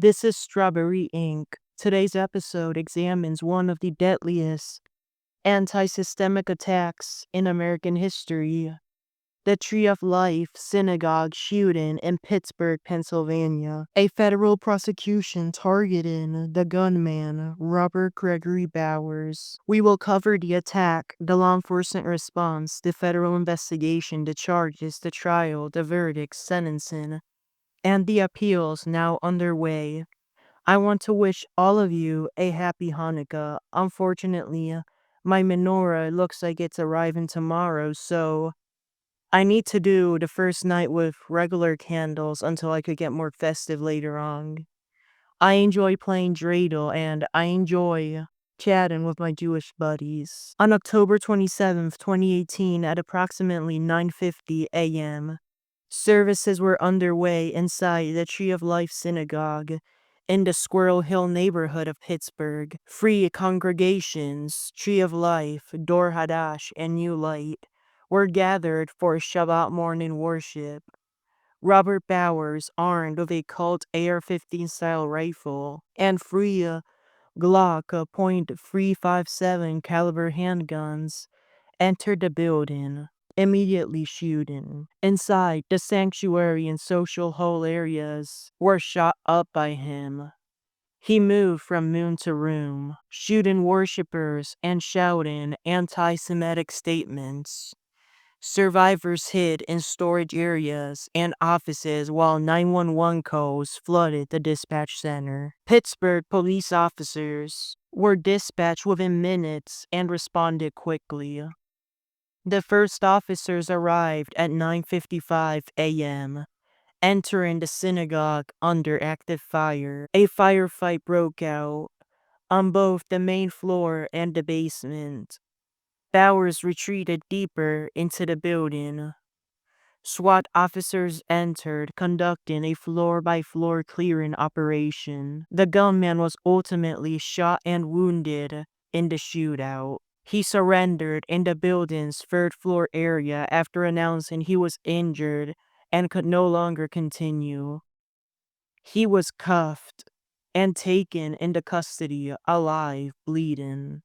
This is Strawberry Ink. Today's episode examines one of the deadliest anti-systemic attacks in American history, the Tree of Life Synagogue shooting in Pittsburgh, Pennsylvania. A federal prosecution targeting the gunman, Robert Gregory Bowers. We will cover the attack, the law enforcement response, the federal investigation, the charges, the trial, the verdict, sentencing, and the appeals now underway. I want to wish all of you a happy Hanukkah. Unfortunately, my menorah looks like it's arriving tomorrow, so I need to do the first night with regular candles until I could get more festive later on. I enjoy playing dreidel and I enjoy chatting with my Jewish buddies. On October 27th, 2018 at approximately 9:50 a.m., services were underway inside the Tree of Life Synagogue in the Squirrel Hill neighborhood of Pittsburgh. Free congregations, Tree of Life, Dor Hadash, and New Light were gathered for Shabbat morning worship. Robert Bowers, armed with a Colt AR-15 style rifle and free Glock .357 caliber handguns, entered the building, immediately shooting. Inside, the sanctuary and social hall areas were shot up by him. He moved from room to room, shooting worshippers and shouting anti-Semitic statements. Survivors hid in storage areas and offices while 911 calls flooded the dispatch center. Pittsburgh police officers were dispatched within minutes and responded quickly. The first officers arrived at 9:55 a.m., entering the synagogue under active fire. A firefight broke out on both the main floor and the basement. Bowers retreated deeper into the building. SWAT officers entered, conducting a floor-by-floor clearing operation. The gunman was ultimately shot and wounded in the shootout. He surrendered in the building's third-floor area after announcing he was injured and could no longer continue. He was cuffed and taken into custody alive, bleeding.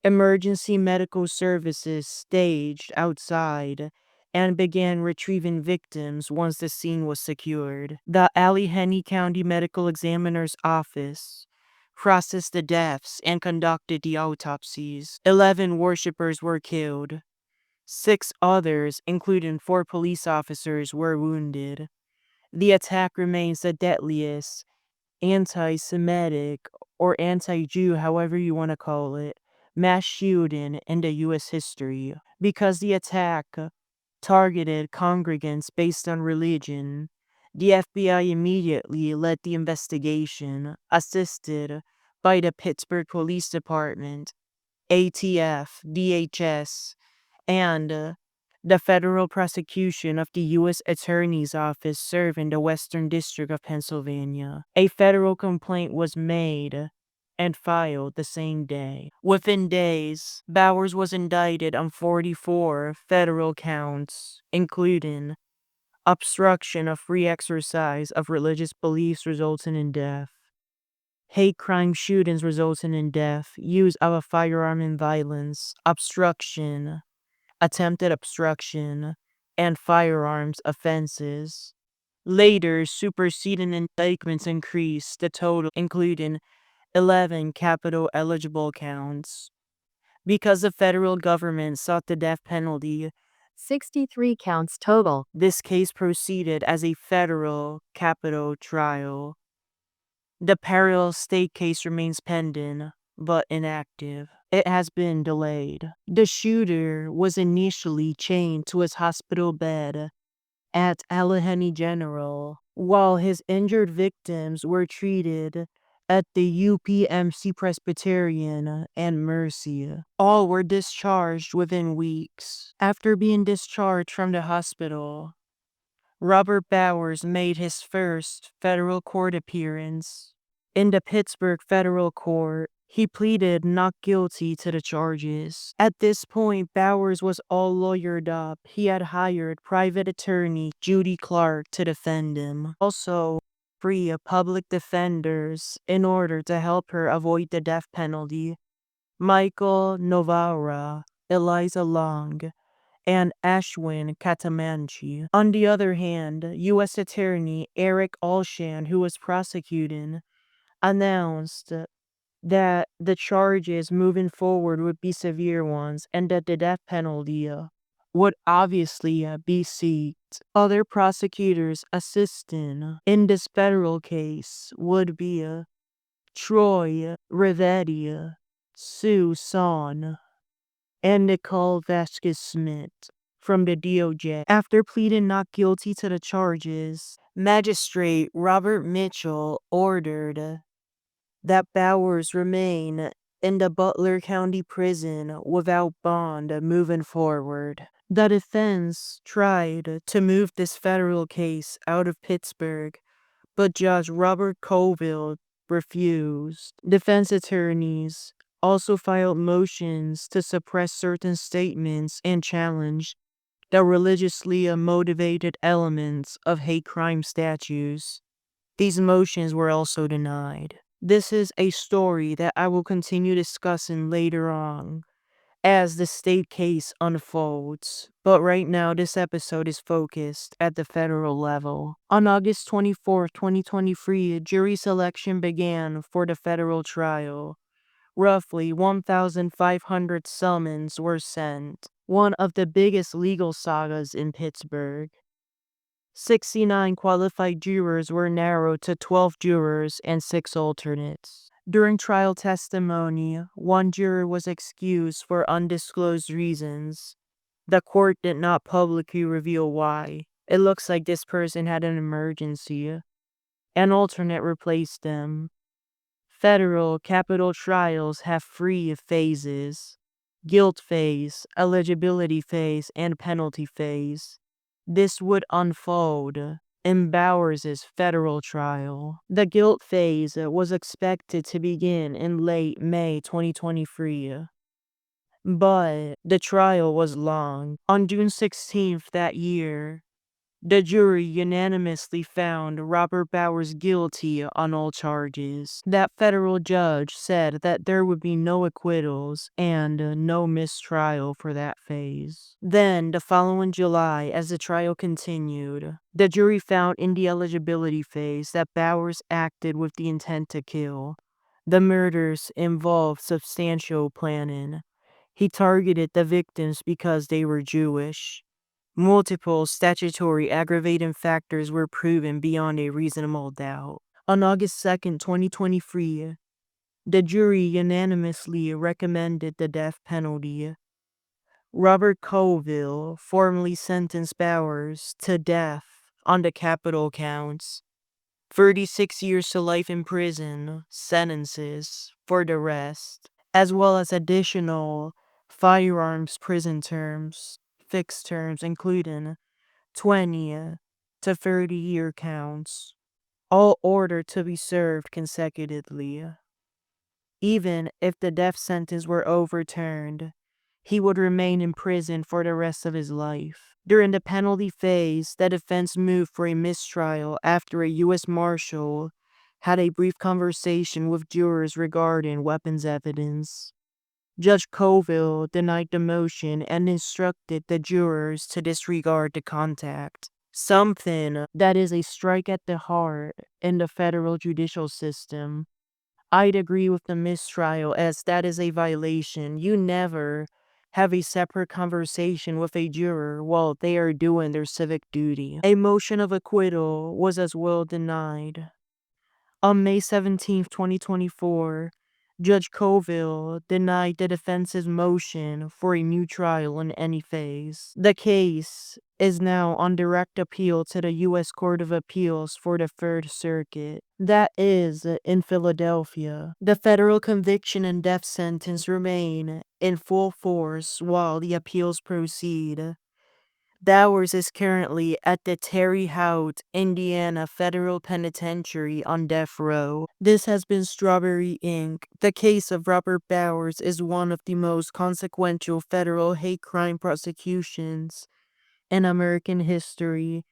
Emergency medical services staged outside and began retrieving victims once the scene was secured. The Allegheny County Medical Examiner's Office processed the deaths and conducted the autopsies. 11 worshippers were killed. 6 others, including 4 police officers, were wounded. The attack remains the deadliest anti-Semitic or anti-Jew, however you want to call it, mass shooting in the U.S. history. Because the attack targeted congregants based on religion, the FBI immediately led the investigation, assisted by the Pittsburgh Police Department, ATF, DHS, and the federal prosecution of the U.S. Attorney's Office serving the Western District of Pennsylvania. A federal complaint was made and filed the same day. Within days, Bowers was indicted on 44 federal counts, including obstruction of free exercise of religious beliefs resulting in death, hate crime shootings resulting in death, use of a firearm in violence, obstruction, attempted obstruction, and firearms offenses. Later, superseding indictments increased the total, including 11 capital eligible counts. Because the federal government sought the death penalty, 63 counts total. this case proceeded as a federal capital trial. The parallel state case remains pending, but inactive. It has been delayed. The shooter was initially chained to his hospital bed at Allegheny General, while his injured victims were treated at the UPMC Presbyterian and Mercy. All were discharged within weeks. After being discharged from the hospital, Robert Bowers made his first federal court appearance. In the Pittsburgh federal court, he pleaded not guilty to the charges. At this point, Bowers was all lawyered up. He had hired private attorney Judy Clark to defend him. Also, free public defenders in order to help her avoid the death penalty. Michael Novara, Eliza Long, and Ashwin Katamanchi. On the other hand, U.S. Attorney Eric Alshan, who was prosecuting, announced that the charges moving forward would be severe ones and that the death penalty would obviously be seeked. Other prosecutors assisting in this federal case would be Troy Rivetti, Sue Son, and Nicole Vasquez-Smith from the DOJ. After pleading not guilty to the charges, Magistrate Robert Mitchell ordered that Bowers remain in the Butler County Prison without bond moving forward. The defense tried to move this federal case out of Pittsburgh, but Judge Robert Colville refused. Defense attorneys also filed motions to suppress certain statements and challenge the religiously motivated elements of hate crime statutes. These motions were also denied. This is a story that I will continue discussing later on as the state case unfolds, but right now this episode is focused at the federal level. On August 24, 2023, jury selection began for the federal trial. Roughly 1,500 summons were sent, one of the biggest legal sagas in Pittsburgh. 69 qualified jurors were narrowed to 12 jurors and 6 alternates. During trial testimony, one juror was excused for undisclosed reasons. The court did not publicly reveal why. It looks like this person had an emergency. An alternate replaced them. Federal capital trials have 3 phases: guilt phase, eligibility phase, and penalty phase. This would unfold in Bowers' federal trial. The guilt phase was expected to begin in late May 2023, but the trial was long. On June 16th that year, the jury unanimously found Robert Bowers guilty on all charges. That federal judge said that there would be no acquittals and no mistrial for that phase. Then, the following July, as the trial continued, the jury found in the eligibility phase that Bowers acted with the intent to kill. The murders involved substantial planning. He targeted the victims because they were Jewish. Multiple statutory aggravating factors were proven beyond a reasonable doubt. On August 2nd, 2023, the jury unanimously recommended the death penalty. Robert Colville formally sentenced Bowers to death on the capital counts. 36 years to life in prison sentences for the rest, as well as additional firearms prison terms, fixed terms, including 20 to 30-year counts, all ordered to be served consecutively. Even if the death sentence were overturned, he would remain in prison for the rest of his life. During the penalty phase, the defense moved for a mistrial after a U.S. Marshal had a brief conversation with jurors regarding weapons evidence. Judge Colville denied the motion and instructed the jurors to disregard the contact, something that is a strike at the heart in the federal judicial system. I'd agree with the mistrial, as that is a violation. You never have a separate conversation with a juror while they are doing their civic duty. A motion of acquittal was as well denied. On May 17, 2024, Judge Colville denied the defense's motion for a new trial in any phase. The case is now on direct appeal to the U.S. Court of Appeals for the Third Circuit. That is in Philadelphia. The federal conviction and death sentence remain in full force while the appeals proceed. Bowers is currently at the Terre Haute, Indiana Federal Penitentiary on death row. This has been Strawberry Inc. The case of Robert Bowers is one of the most consequential federal hate crime prosecutions in American history,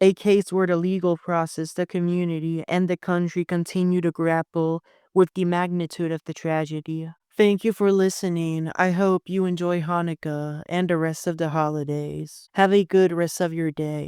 a case where the legal process, the community, and the country continue to grapple with the magnitude of the tragedy. Thank you for listening. I hope you enjoy Hanukkah and the rest of the holidays. Have a good rest of your day.